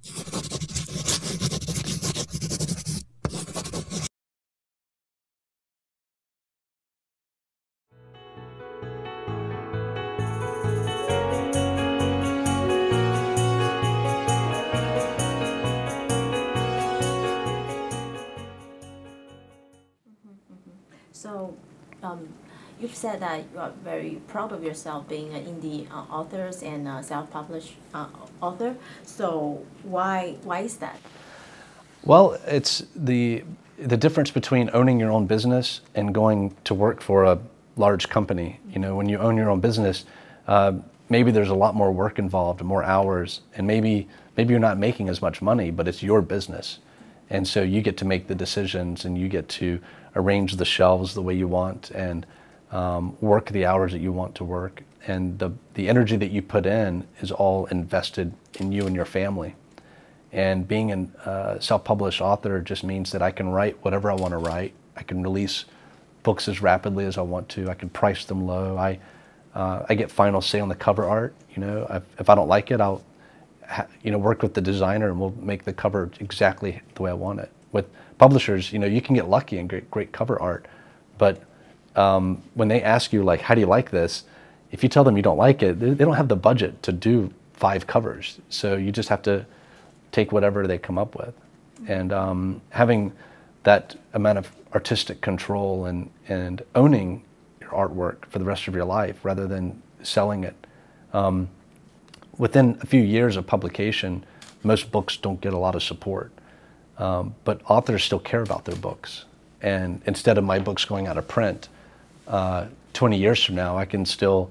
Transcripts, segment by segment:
So, you've said that you are very proud of yourself being an indie author and self-published author. So, why is that? Well, it's the difference between owning your own business and going to work for a large company. You know, when you own your own business, maybe there's a lot more work involved, more hours, and maybe you're not making as much money, but it's your business. And so you get to make the decisions and you get to arrange the shelves the way you want and work the hours that you want to work. And the energy that you put in is all invested in you and your family. And being a self-published author just means that I can write whatever I want to write. I can release books as rapidly as I want to. I can price them low. I get final say on the cover art. You know, if I don't like it, I'll work with the designer and we'll make the cover exactly the way I want it. With publishers, you know, you can get lucky and great cover art, but when they ask you, like, how do you like this? If you tell them you don't like it, they don't have the budget to do 5 covers. So you just have to take whatever they come up with. And having that amount of artistic control and owning your artwork for the rest of your life rather than selling it. Within a few years of publication, most books don't get a lot of support. But authors still care about their books. And instead of my books going out of print, 20 years from now, I can still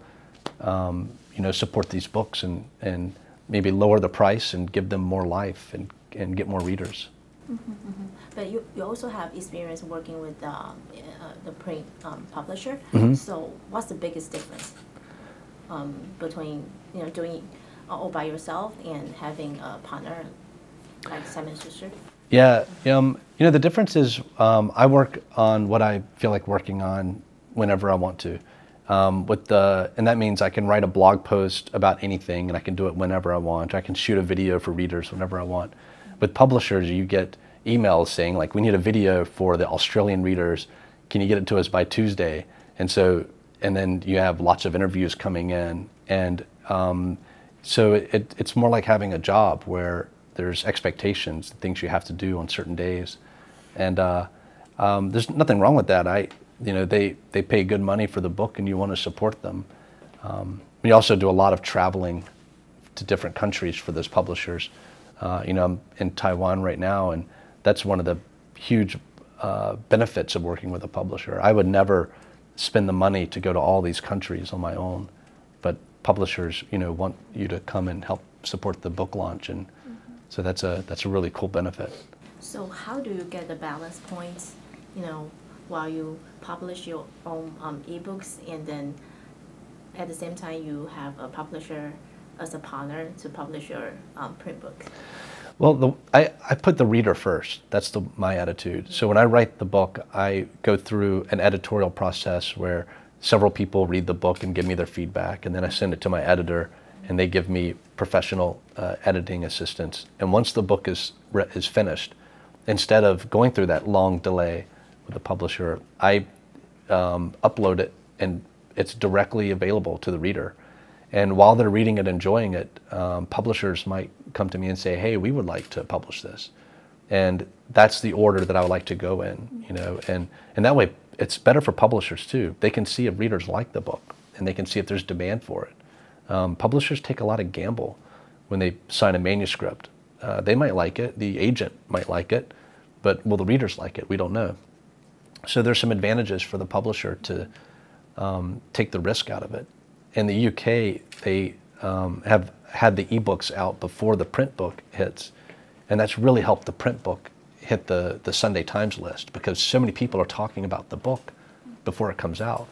support these books and maybe lower the price and give them more life and get more readers. Mm-hmm, mm-hmm. But you also have experience working with the print publisher. Mm-hmm. So what's the biggest difference between doing all by yourself and having a partner like Simon Schuster? Yeah, the difference is I work on what I feel like working on whenever I want to. And that means I can write a blog post about anything and I can do it whenever I want. I can shoot a video for readers whenever I want. With publishers, you get emails saying, like, we need a video for the Australian readers. Can you get it to us by Tuesday? And then you have lots of interviews coming in. And so it's more like having a job where there's expectations, things you have to do on certain days. And there's nothing wrong with that. They pay good money for the book and you want to support them. We also do a lot of traveling to different countries for those publishers. I'm in Taiwan right now, and that's one of the huge benefits of working with a publisher. I would never spend the money to go to all these countries on my own, but publishers, want you to come and help support the book launch, and so that's a really cool benefit. So how do you get the balance points, while you publish your own ebooks, and then at the same time you have a publisher as a partner to publish your print book? Well, I put the reader first. That's my attitude. So when I write the book, I go through an editorial process where several people read the book and give me their feedback, and then I send it to my editor, and they give me professional editing assistance. And once the book is finished, instead of going through that long delay with the publisher, I upload it, and it's directly available to the reader. And while they're reading it, enjoying it, publishers might come to me and say, hey, we would like to publish this. And that's the order that I would like to go in, and that way it's better for publishers too. They can see if readers like the book, and they can see if there's demand for it. Publishers take a lot of gamble when they sign a manuscript. They might like it, the agent might like it, but will the readers like it? We don't know. So there's some advantages for the publisher to take the risk out of it. In the UK, they have had the ebooks out before the print book hits, and that's really helped the print book hit the Sunday Times list, because so many people are talking about the book before it comes out.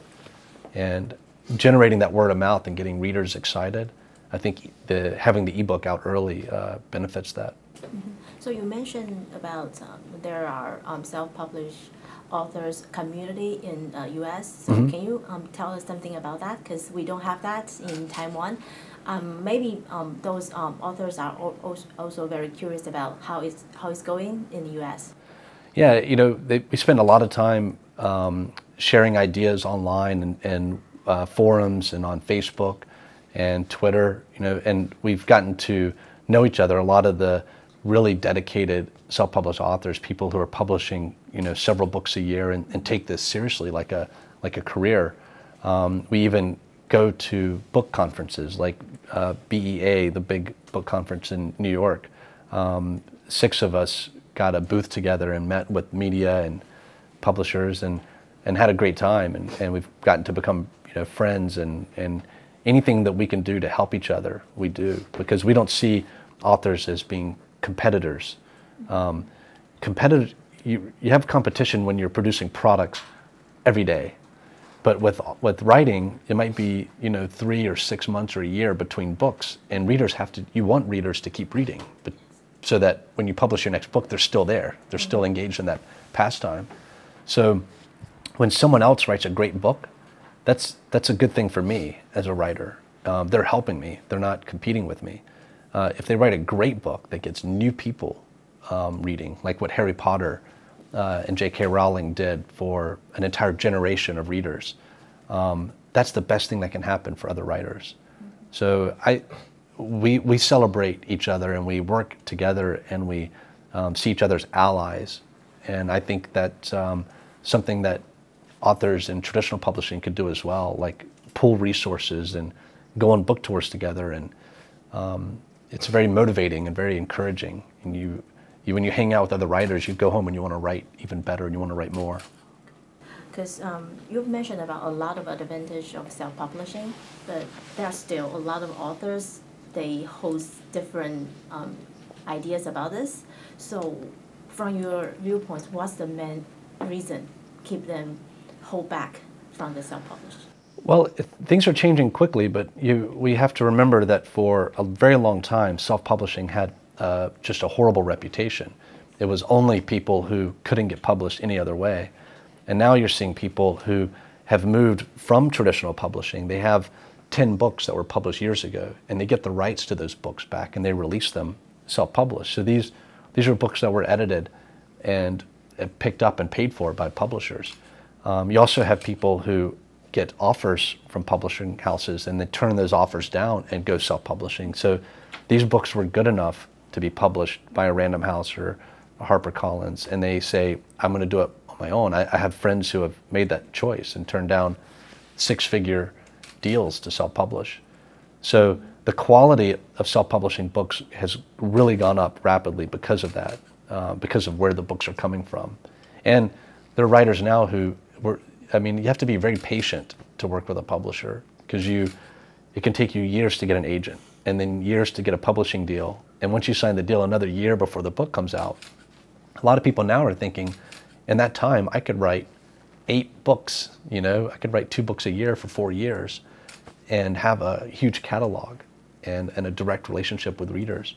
And generating that word of mouth and getting readers excited, I think having the ebook out early benefits that. Mm-hmm. So you mentioned about there are self-published authors community in U.S. So can you tell us something about that? Because we don't have that in Taiwan. Maybe those authors are also very curious about how it's going in the U.S. Yeah, we spend a lot of time sharing ideas online and forums and on Facebook and Twitter, and we've gotten to know each other. A lot of the really dedicated self-published authors, people who are publishing, several books a year and take this seriously like a career. We even go to book conferences like BEA, the big book conference in New York. 6 of us got a booth together and met with media and publishers and had a great time. And we've gotten to become friends and anything that we can do to help each other, we do, because we don't see authors as being competitors. You have competition when you're producing products every day. But with writing, it might be 3 or 6 months or a year between books, and you want readers to keep reading, but so that when you publish your next book, they're still there, they're still engaged in that pastime. So when someone else writes a great book, that's a good thing for me as a writer. They're helping me, they're not competing with me. If they write a great book that gets new people reading, like what Harry Potter and J.K. Rowling did for an entire generation of readers, that's the best thing that can happen for other writers. So we celebrate each other and we work together and we see each other as allies. And I think that's something that authors in traditional publishing could do as well, like pool resources and go on book tours together. And it's very motivating and very encouraging. And when you hang out with other writers, you go home and you want to write even better and you want to write more. Because you've mentioned about a lot of advantage of self-publishing, but there are still a lot of authors, they host different ideas about this. So from your viewpoint, what's the main reason keep them hold back from the self-published? Well, things are changing quickly, but we have to remember that for a very long time, self-publishing had just a horrible reputation. It was only people who couldn't get published any other way. And now you're seeing people who have moved from traditional publishing. They have 10 books that were published years ago, and they get the rights to those books back, and they release them self-published. So these are books that were edited and picked up and paid for by publishers. You also have people who get offers from publishing houses and they turn those offers down and go self-publishing. So these books were good enough to be published by a Random House or a HarperCollins, and they say, I'm going to do it on my own. I have friends who have made that choice and turned down 6-figure deals to self-publish. So the quality of self-publishing books has really gone up rapidly because of that, because of where the books are coming from. And there are writers now who you have to be very patient to work with a publisher, because it can take you years to get an agent and then years to get a publishing deal. And once you sign the deal, another year before the book comes out. A lot of people now are thinking, in that time, I could write 8 books, I could write 2 books a year for 4 years and have a huge catalog and a direct relationship with readers.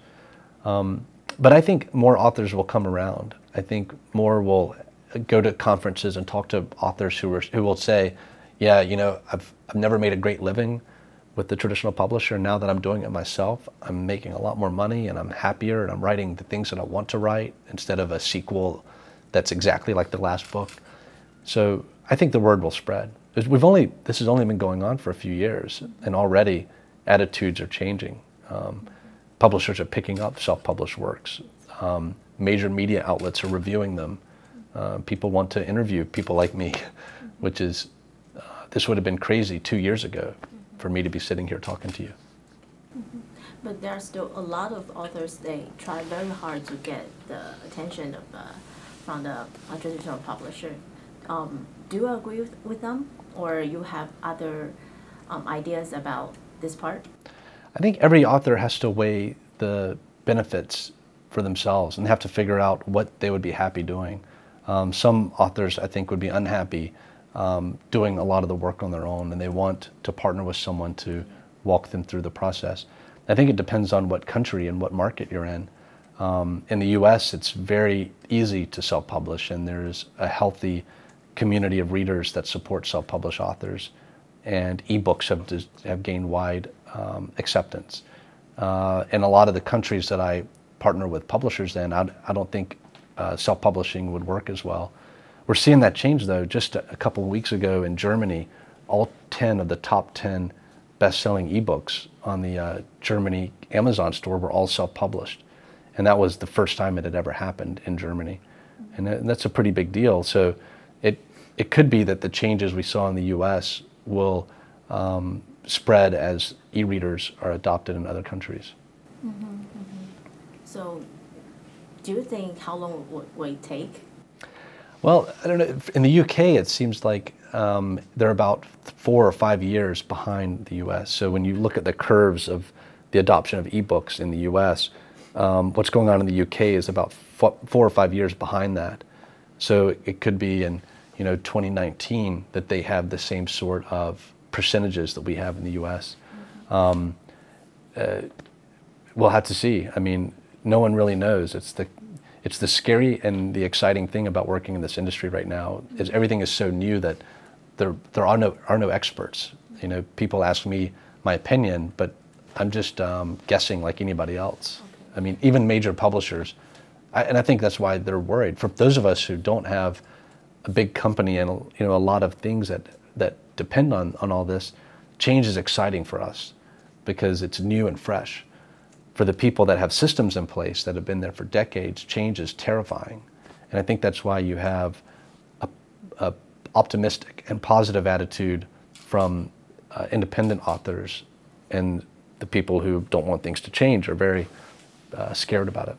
But I think more authors will come around. I think more will go to conferences and talk to authors who will say, yeah, I've never made a great living with the traditional publisher. Now that I'm doing it myself, I'm making a lot more money and I'm happier and I'm writing the things that I want to write instead of a sequel that's exactly like the last book. So I think the word will spread. This has only been going on for a few years, and already attitudes are changing. Publishers are picking up self-published works. Major media outlets are reviewing them. People want to interview people like me, which is, this would have been crazy 2 years ago for me to be sitting here talking to you. Mm-hmm. But there are still a lot of authors, they try very hard to get the attention from the traditional publisher. Do you agree with them, or you have other ideas about this part? I think every author has to weigh the benefits for themselves and have to figure out what they would be happy doing. Some authors, I think, would be unhappy doing a lot of the work on their own, and they want to partner with someone to walk them through the process. I think it depends on what country and what market you're in. In the US, it's very easy to self-publish, and there's a healthy community of readers that support self-published authors, and ebooks have gained wide acceptance. In a lot of the countries that I partner with publishers in, I don't think self-publishing would work as well. We're seeing that change though. Just a couple of weeks ago in Germany, all 10 of the top 10 best-selling ebooks on the Germany Amazon store were all self-published. And that was the first time it had ever happened in Germany. And that's a pretty big deal. So it could be that the changes we saw in the US will spread as e-readers are adopted in other countries. So do you think how long will it take? Well, I don't know. In the UK, it seems like they're about 4 or 5 years behind the US. So when you look at the curves of the adoption of ebooks in the US, what's going on in the UK is about 4 or 5 years behind that. So it could be in 2019 that they have the same sort of percentages that we have in the US. We'll have to see. I mean, no one really knows. It's the scary and the exciting thing about working in this industry right now is everything is so new that there are no experts. People ask me my opinion, but I'm just guessing like anybody else. I mean, even major publishers, and I think that's why they're worried. For those of us who don't have a big company and a lot of things that depend on all this, change is exciting for us because it's new and fresh. For the people that have systems in place that have been there for decades, change is terrifying. And I think that's why you have a optimistic and positive attitude from independent authors, and the people who don't want things to change are very scared about it.